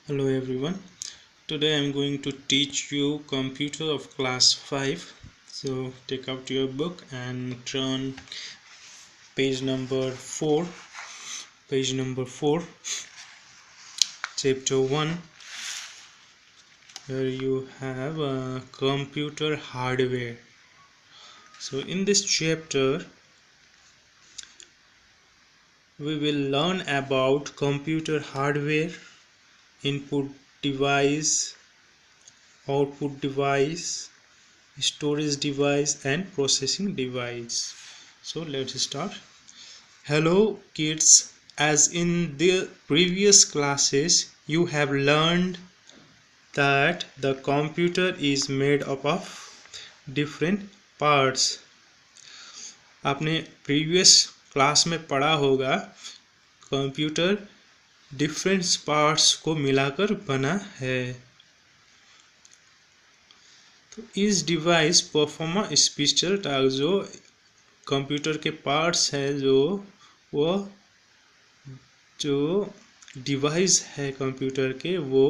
Hello everyone. Today I'm going to teach you computer of class 5. So take out your book and turn page number 4. Page number 4, chapter 1, where you have computer hardware. So in this chapter we will learn about computer hardware, input device, output device, storage device and processing device. So let's start. Hello kids, as in the previous classes you have learned that the computer is made up of different parts. आपने previous class में पढ़ा होगा computer different parts को मिलाकर बना है. तो इस device perform a special task. जो कंप्यूटर के पार्ट्स है वो जो डिवाइस है कंप्यूटर के वो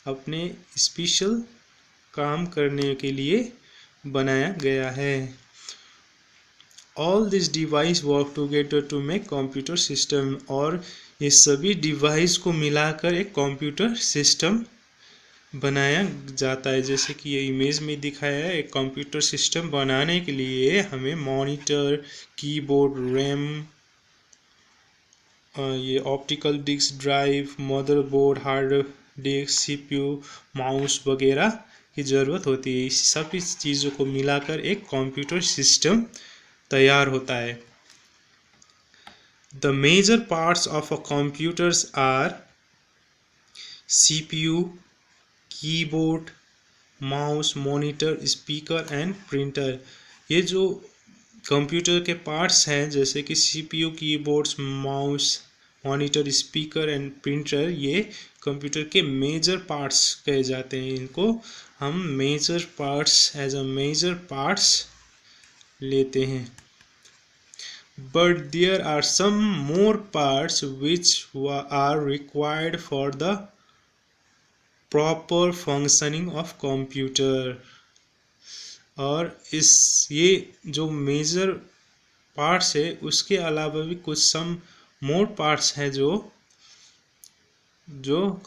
अपने स्पेशल काम करने के लिए बनाया गया है. All this device work together to make computer system. और ये सभी डिवाइस को मिलाकर एक कंप्यूटर सिस्टम बनाया जाता है. जैसे कि ये इमेज में दिखाया है, एक कंप्यूटर सिस्टम बनाने के लिए हमें मॉनिटर, कीबोर्ड, रैम, ये optical disk drive, motherboard, hard disk, CPU, mouse वगैरह की ज़रूरत होती है. इस सभी चीज़ों को मिलाकर एक कंप्यूटर सिस्टम तैयार होता है. The major parts of a computers are CPU, keyboard, mouse, monitor, speaker and printer. ये जो कंप्यूटर के पार्ट्स हैं जैसे कि CPU, keyboards, mouse, monitor, speaker and printer, ये कंप्यूटर के मेजर पार्ट्स कहे जाते हैं. इनको हम major parts as a major parts लेते हैं. But there are some more parts which are required for the proper functioning of computer. और ये जो मेजर पार्ट्स है उसके अलावा भी कुछ सम मोर पार्ट्स हैं जो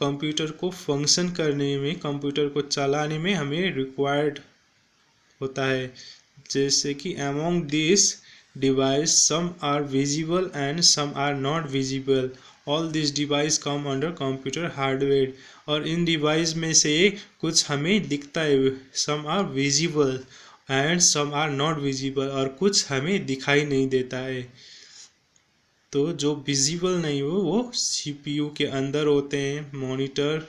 कंप्यूटर को फंक्शन करने में, कंप्यूटर को चलाने में हमें रिक्वायर्ड होता है. जैसे कि among this device some are visible and some are not visible. All this device come under computer hardware. और इन डिवाइस में से कुछ हमें दिखता है, some are visible and some are not visible, और कुछ हमें दिखाई नहीं देता है. तो जो विजिबल नहीं हो वो सीपीयू के अंदर होते हैं, मॉनिटर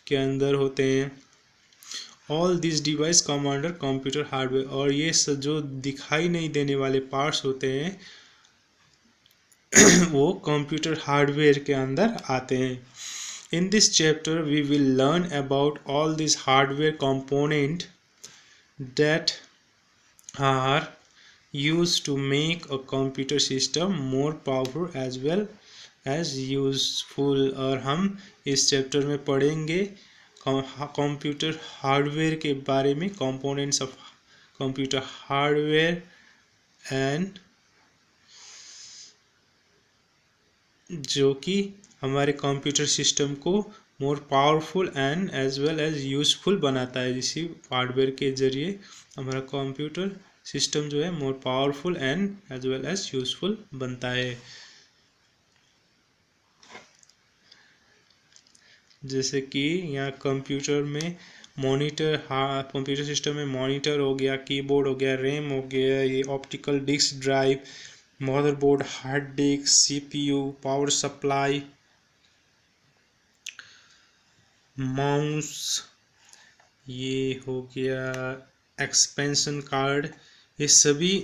के अंदर होते हैं. All this device come under computer hardware. और ये जो दिखाई नहीं देने वाले पार्ट्स होते हैं वो कंप्यूटर हार्डवेयर के अंदर आते हैं. In this chapter we will learn about all this hardware component that are used to make a computer system more powerful as well as useful. और हम इस चैप्टर में पढ़ेंगे कंप्यूटर हार्डवेयर के बारे में, components of computer hardware, and जो कि हमारे कंप्यूटर सिस्टम को more powerful and as well as useful बनाता है. इसी हार्डवेयर के जरिए हमारा कंप्यूटर सिस्टम जो है more powerful and as well as useful बनता है. जैसे कि यहाँ कंप्यूटर में मॉनिटर, कंप्यूटर सिस्टम में मॉनिटर हो गया, कीबोर्ड हो गया, रैम हो गया, ये optical disk drive, motherboard, hard disk, CPU, power supply, mouse, ये हो गया एक्सपेंशन कार्ड, ये सभी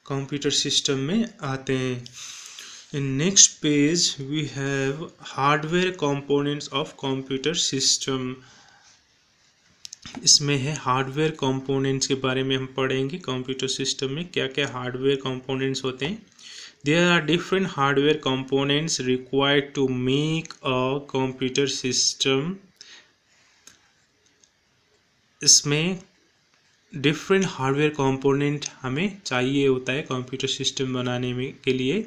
कंप्यूटर सिस्टम में आते हैं. In next page we have hardware components of computer system. इसमें है हार्डवेयर कंपोनेंट्स के बारे में हम पढ़ेंगे. कंप्यूटर सिस्टम में क्या क्या हार्डवेयर कंपोनेंट्स होते हैं. There are different hardware components required to make a computer system. इसमें डिफरेंट हार्डवेयर कंपोनेंट हमें चाहिए होता है कंप्यूटर सिस्टम बनाने में के लिए.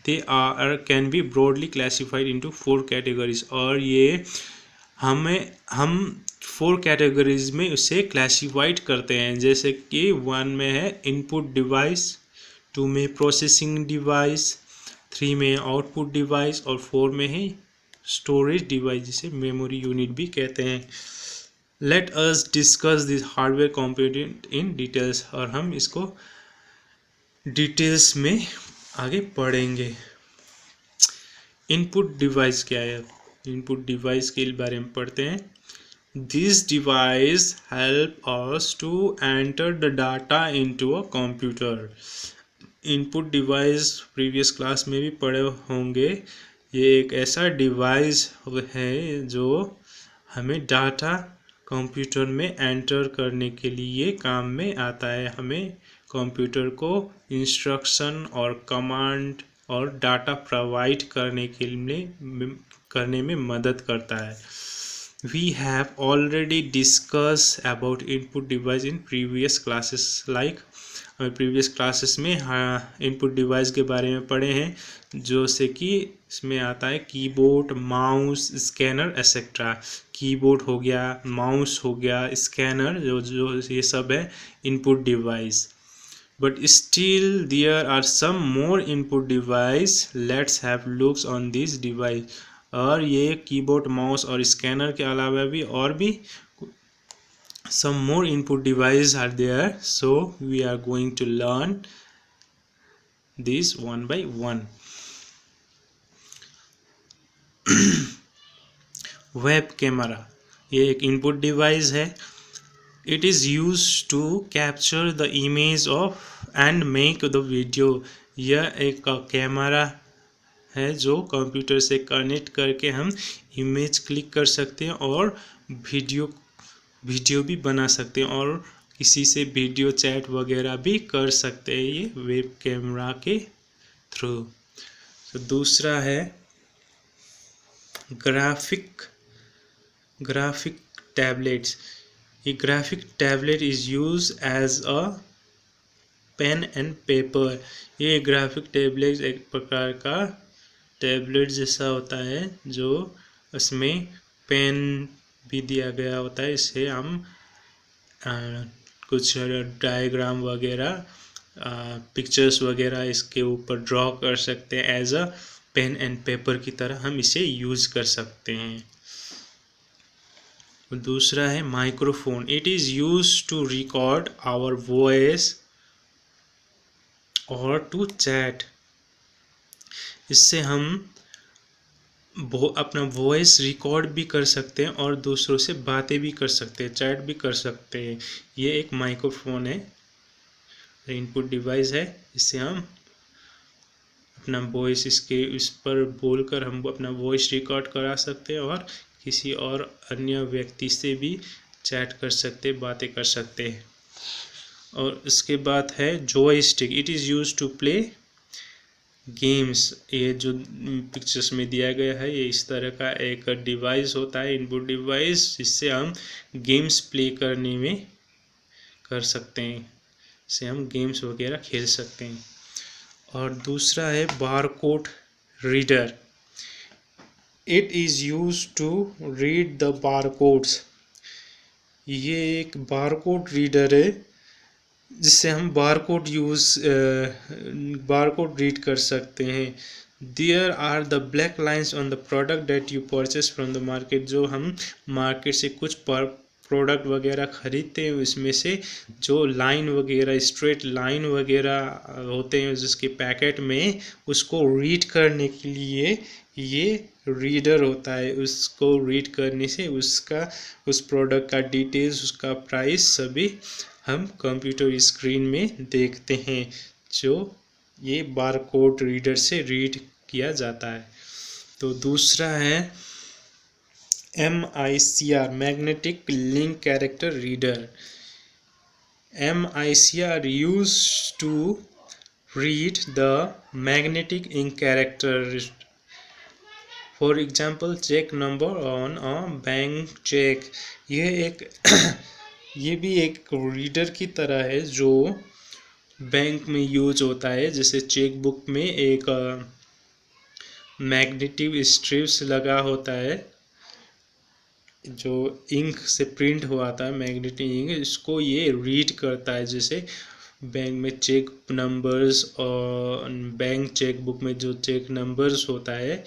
They are can be broadly classified into 4 categories. और ये हम 4 कैटेगरीज में उसे क्लासिफाइड करते हैं. जैसे कि 1 में है इनपुट डिवाइस, 2 में प्रोसेसिंग डिवाइस, 3 में आउटपुट डिवाइस और 4 में है स्टोरेज डिवाइस जिसे मेमोरी यूनिट भी कहते हैं. Let us discuss this hardware component in details. और हम इसको डिटेल्स में आगे पढ़ेंगे. इनपुट डिवाइस क्या है? इनपुट डिवाइस के बारे में पढ़ते हैं. This device help us to enter the data into a computer. Input device previous class में भी पढ़े होंगे. ये एक ऐसा डिवाइस है जो हमें डाटा कंप्यूटर में एंटर करने के लिए काम में आता है. हमें कंप्यूटर को इंस्ट्रक्शन और कमांड और डाटा प्रोवाइड करने में मदद करता है. We have already discuss about input device in previous classes. Like previous classes में इनपुट डिवाइस के बारे में पढ़े हैं, जो से कि इसमें आता है keyboard, mouse, scanner etcetera. Keyboard हो गया, माउस हो गया, स्कैनर, जो ये सब है input device. But still there are some more input device. Let's have looks on this device. और ये कीबोर्ड, माउस और स्कैनर के अलावा भी और भी some more input devices are there, so we are going to learn this one by one. Web camera ये एक इनपुट डिवाइस है. It is used to capture the image of and make the video. यह एक camera है जो computer से connect करके हम इमेज क्लिक कर सकते हैं और वीडियो भी बना सकते हैं और किसी से वीडियो चैट वगैरह भी कर सकते हैं ये वेब कैमरा के थ्रू. तो दूसरा है ग्राफिक टैबलेट्स. ये graphic tablet is use as a pen and paper. ये ग्राफिक टैबलेट एक प्रकार का टैबलेट जैसा होता है जो उसमें पेन भी दिया गया होता है. इससे हम कुछ डायग्राम वगैरह, पिक्चर्स वगैरह इसके ऊपर ड्रॉ कर सकते हैं. As a pen and paper की तरह हम इसे यूज़ कर सकते हैं. दूसरा है microphone. It is used to record our voice और टू चैट. इससे हम अपना वॉइस रिकॉर्ड भी कर सकते हैं और दूसरों से बातें भी कर सकते हैं, चैट भी कर सकते हैं. ये एक माइक्रोफोन है, इनपुट डिवाइस है. इससे हम अपना वॉइस इस पर बोलकर हम अपना वॉइस रिकॉर्ड करा सकते हैं और किसी और अन्य व्यक्ति से भी चैट कर सकते, बातें कर सकते हैं. और इसके बाद है joystick. It is used to play games. ये जो पिक्चर्स में दिया गया है ये इस तरह का एक डिवाइस होता है, इनपुट डिवाइस, जिससे हम गेम्स प्ले करने में कर सकते हैं. इससे हम गेम्स वगैरह खेल सकते हैं. और दूसरा है barcode reader. It is used to read the barcodes. ये एक बारकोड रीडर है जिससे हम बारकोड रीड कर सकते हैं. There are the black lines on the product that you purchase from the market. जो हम मार्केट से कुछ प्रोडक्ट वगैरह खरीदते हैं उसमें से जो लाइन वगैरह, स्ट्रेट लाइन वगैरह होते हैं जिसके पैकेट में, उसको रीड करने के लिए ये रीडर होता है. उसको रीड करने से उस प्रोडक्ट का डिटेल्स, उसका प्राइस सभी हम कंप्यूटर स्क्रीन में देखते हैं, जो ये बारकोड रीडर से रीड किया जाता है. तो दूसरा है MICR, magnetic link character reader. MICR used to read the magnetic ink character. For example, check number on a bank check. ये एक ये भी एक रीडर की तरह है जो बैंक में यूज होता है। जैसे चेक बुक में एक मैग्नेटिक स्ट्रिप्स लगा होता है जो इंक से प्रिंट हुआ था, मैग्नेटिक इंक, इसको ये रीड करता है। जैसे बैंक में चेक नंबर्स और बैंक चेक बुक में जो चेक नंबर्स होता है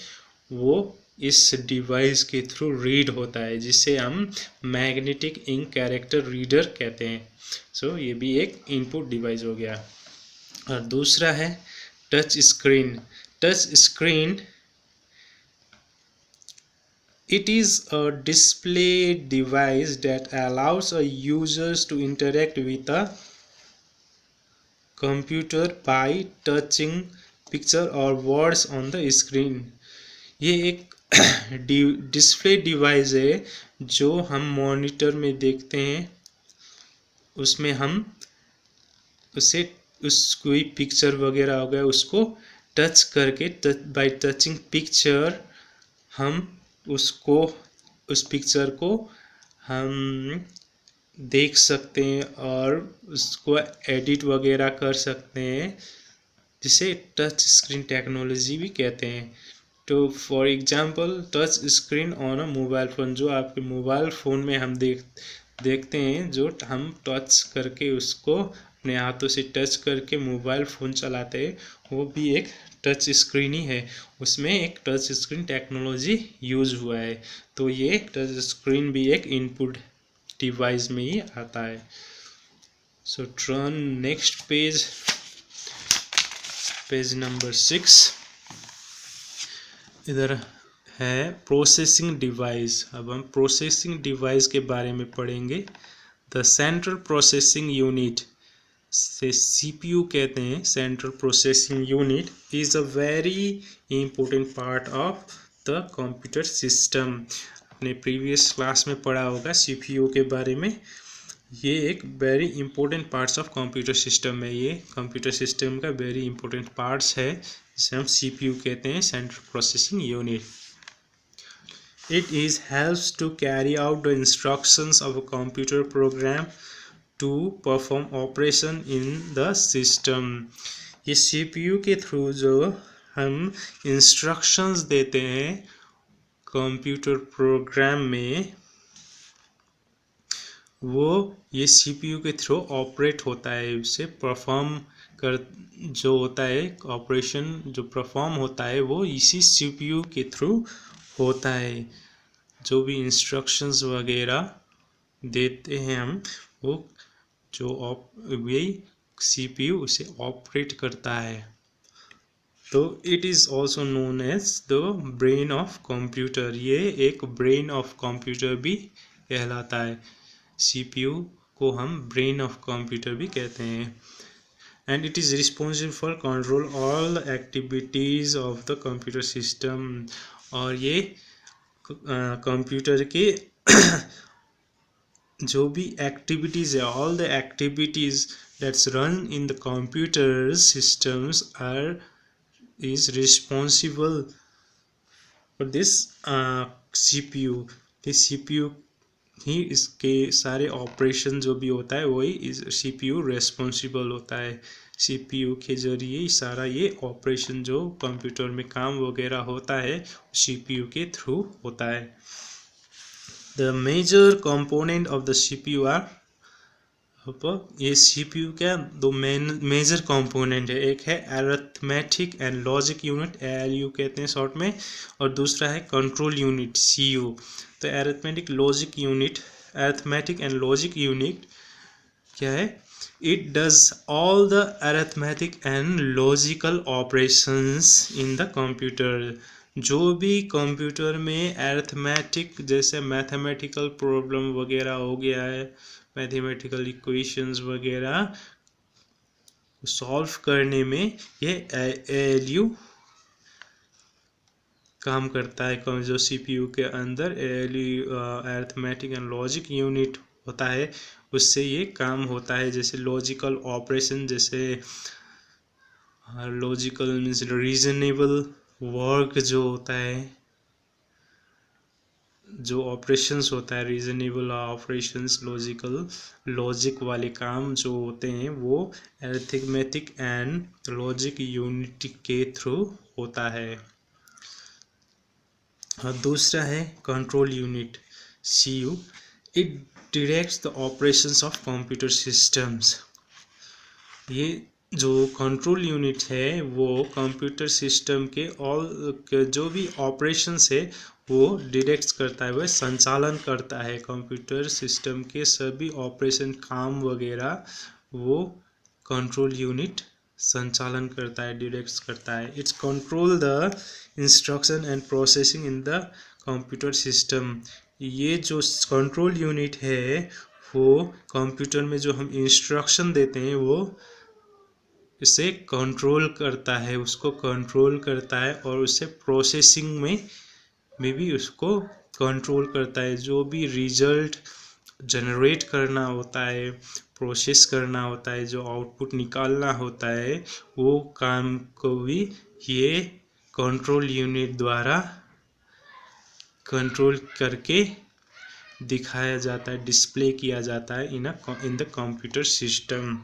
वो इस डिवाइस के थ्रू रीड होता है, जिसे हम मैग्नेटिक इंक कैरेक्टर रीडर कहते हैं। सो ये भी एक इनपुट डिवाइस हो गया। और दूसरा है touch screen. Touch screen it is a display device that allows a users to interact with a computer by touching picture or words on the screen। ये एक डिस्प्ले डिवाइस है जो हम मॉनिटर में देखते हैं। उसमें हम उसे कोई पिक्चर वगैरह हो गया उसको टच करके बाय टचिंग पिक्चर हम उसको उस पिक्चर को हम देख सकते हैं और उसको एडिट वगैरह कर सकते हैं, जिसे टच स्क्रीन टेक्नोलॉजी भी कहते हैं। तो for example touch screen on a mobile phone, जो आपके मोबाइल फ़ोन में हम देखते हैं, जो हम टच करके उसको अपने हाथों से टच करके मोबाइल फ़ोन चलाते हैं, वो भी एक टच स्क्रीन ही है। उसमें एक टच स्क्रीन टेक्नोलॉजी यूज हुआ है। तो ये टच स्क्रीन भी एक इनपुट डिवाइस में ही आता है। सो turn next page, page number 6। इधर है प्रोसेसिंग डिवाइस। अब हम प्रोसेसिंग डिवाइस के बारे में पढ़ेंगे। द सेंट्रल प्रोसेसिंग यूनिट से CPU कहते हैं, central processing unit is a very important part of the computer system. अपने प्रीवियस क्लास में पढ़ा होगा CPU के बारे में। ये एक very important parts of computer system है। ये कंप्यूटर सिस्टम का वेरी इंपॉर्टेंट पार्ट्स है, जिसे हम CPU कहते हैं, central processing unit. It is helps to carry out the instructions of a computer program to perform operation in the system। ये CPU के थ्रू जो हम इंस्ट्रक्शंस देते हैं कंप्यूटर प्रोग्राम में, वो ये CPU के थ्रू ऑपरेट होता है। उसे परफॉर्म कर जो होता है ऑपरेशन जो परफॉर्म होता है वो इसी CPU के थ्रू होता है। जो भी इंस्ट्रक्शंस वगैरह देते हैं हम, वो जो वही CPU उसे ऑपरेट करता है। तो it is also known as the brain of computer. ये एक ब्रेन ऑफ कंप्यूटर भी कहलाता है। CPU को हम ब्रेन ऑफ कंप्यूटर भी कहते हैं। And it is responsible for control all the activities of the computer system. और ये कंप्यूटर के जो भी एक्टिविटीज़ है, all the activities that's run in the computer systems are is responsible for this CPU। This CPU ही इसके सारे operation जो भी होता है वही इस CPU रेस्पॉन्सिबल होता है। CPU के जरिए सारा ये ऑपरेशन जो कंप्यूटर में काम वगैरह होता है CPU के थ्रू होता है। The major component of the CPU are, ये CPU का दो मेजर कंपोनेंट है। एक है arithmetic and logic unit, ALU कहते हैं शॉर्ट में, और दूसरा है कंट्रोल यूनिट, CU। तो अरिथमेटिक एंड लॉजिक यूनिट क्या है? It does all the arithmetic and logical operations in the computer. जो भी कंप्यूटर में अरिथमेटिक जैसे मैथमेटिकल प्रॉब्लम वगैरह हो गया है, मैथमेटिकल इक्वेशंस वगैरह सॉल्व करने में ये ALU काम करता है। जो CPU के अंदर ALU arithmetic and logic unit होता है, उससे ये काम होता है। जैसे लॉजिकल ऑपरेशन, जैसे लॉजिकल मीन्स रीजनेबल वर्क जो होता है, जो ऑपरेशंस होता है, रीजनेबल ऑपरेशंस, लॉजिक वाले काम जो होते हैं वो अरिथमेटिक एंड लॉजिक यूनिट के थ्रू होता है। और दूसरा है control unit CU, it directs the operations of computer systems. ये जो कंट्रोल यूनिट है वो कंप्यूटर सिस्टम के ऑल जो भी ऑपरेशंस है वो डायरेक्ट करता है, वह संचालन करता है। कंप्यूटर सिस्टम के सभी ऑपरेशन काम वगैरह वो कंट्रोल यूनिट संचालन करता है, डायरेक्ट करता है। It's control the instruction and processing in the computer system. ये जो कंट्रोल यूनिट है वो कंप्यूटर में जो हम इंस्ट्रक्शन देते हैं वो इसे कंट्रोल करता है, उसको कंट्रोल करता है और उसे प्रोसेसिंग में भी उसको कंट्रोल करता है। जो भी रिजल्ट जनरेट करना होता है, प्रोसेस करना होता है, जो आउटपुट निकालना होता है, वो काम को भी ये कंट्रोल यूनिट द्वारा कंट्रोल करके दिखाया जाता है, डिस्प्ले किया जाता है इन द कंप्यूटर सिस्टम।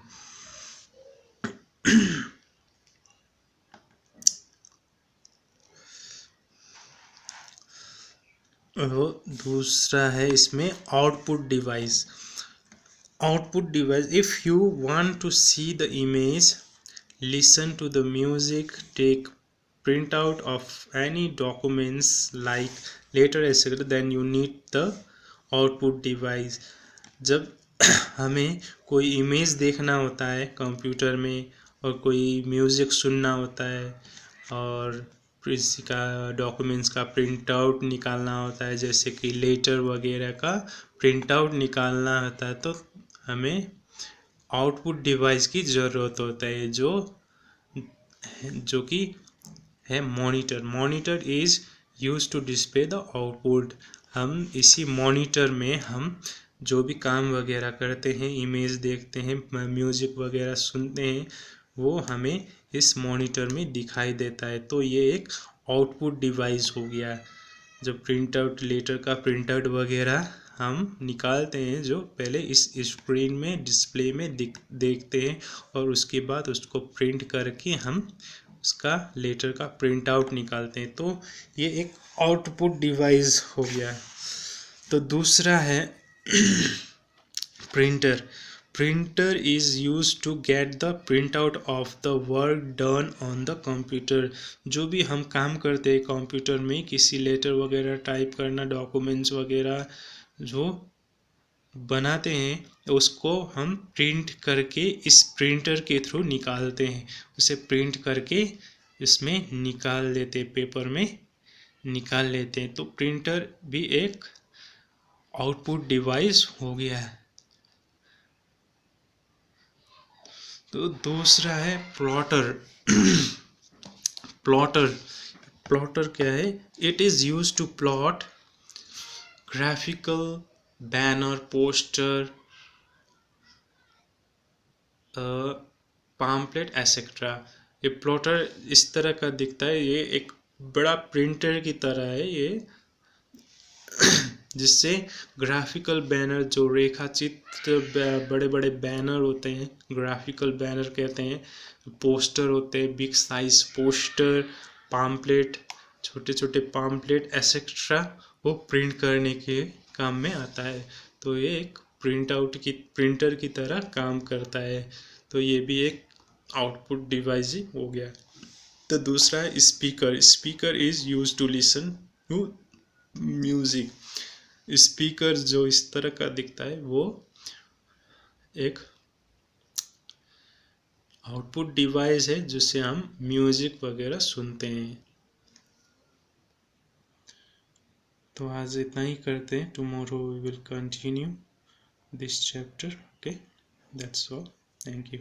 दूसरा है इसमें output device. Output device, if you want to see the image, listen to the music, take print out of any documents like letter etc, then you need the output device। जब हमें कोई image देखना होता है computer में और कोई music सुनना होता है और किसी का डॉक्यूमेंट्स का प्रिंट आउट निकालना होता है, जैसे कि लेटर वगैरह का प्रिंट आउट निकालना होता है, तो हमें आउटपुट डिवाइस की ज़रूरत होता है जो कि है monitor. Monitor is use to display the output. हम इसी मॉनिटर में हम जो भी काम वगैरह करते हैं, इमेज देखते हैं, म्यूज़िक वगैरह सुनते हैं, वो हमें इस मॉनिटर में दिखाई देता है। तो ये एक आउटपुट डिवाइस हो गया। जब प्रिंट आउट, लेटर का प्रिंट आउट वगैरह हम निकालते हैं, जो पहले इस स्क्रीन में डिस्प्ले में देखते हैं और उसके बाद उसको प्रिंट करके हम उसका लेटर का प्रिंट आउट निकालते हैं, तो ये एक आउटपुट डिवाइस हो गया। तो दूसरा है printer. Printer is use to get the print out of the work done on the computer. जो भी हम काम करते हैं कंप्यूटर में, किसी लेटर वगैरह टाइप करना, डॉक्यूमेंट्स वगैरह जो बनाते हैं, उसको हम प्रिंट करके इस प्रिंटर के थ्रू निकालते हैं। उसे प्रिंट करके इसमें निकाल लेते, पेपर में निकाल लेते हैं। तो प्रिंटर भी एक आउटपुट डिवाइस हो गया है। तो दूसरा है प्लॉटर। प्लॉटर क्या है? It is use to plot graphical, banner, poster, pamphlet etcetera. ये प्लॉटर इस तरह का दिखता है, ये एक बड़ा प्रिंटर की तरह है ये, जिससे ग्राफिकल बैनर, जो रेखाचित्र बड़े बड़े बैनर होते हैं, ग्राफिकल बैनर कहते हैं, पोस्टर होते हैं, बिग साइज पोस्टर, पैम्पलेट, छोटे छोटे पैम्पलेट एसेट्रा, वो प्रिंट करने के काम में आता है। तो ये एक प्रिंटर की तरह काम करता है। तो ये भी एक आउटपुट डिवाइस ही हो गया। तो दूसरा है speaker. Speaker is use to listen to music. Speaker जो इस तरह का दिखता है वो एक आउटपुट डिवाइस है जिससे हम म्यूज़िक वगैरह सुनते हैं। तो आज इतना ही करते हैं। Tomorrow we will continue this chapter. Okay, that's all. Thank you.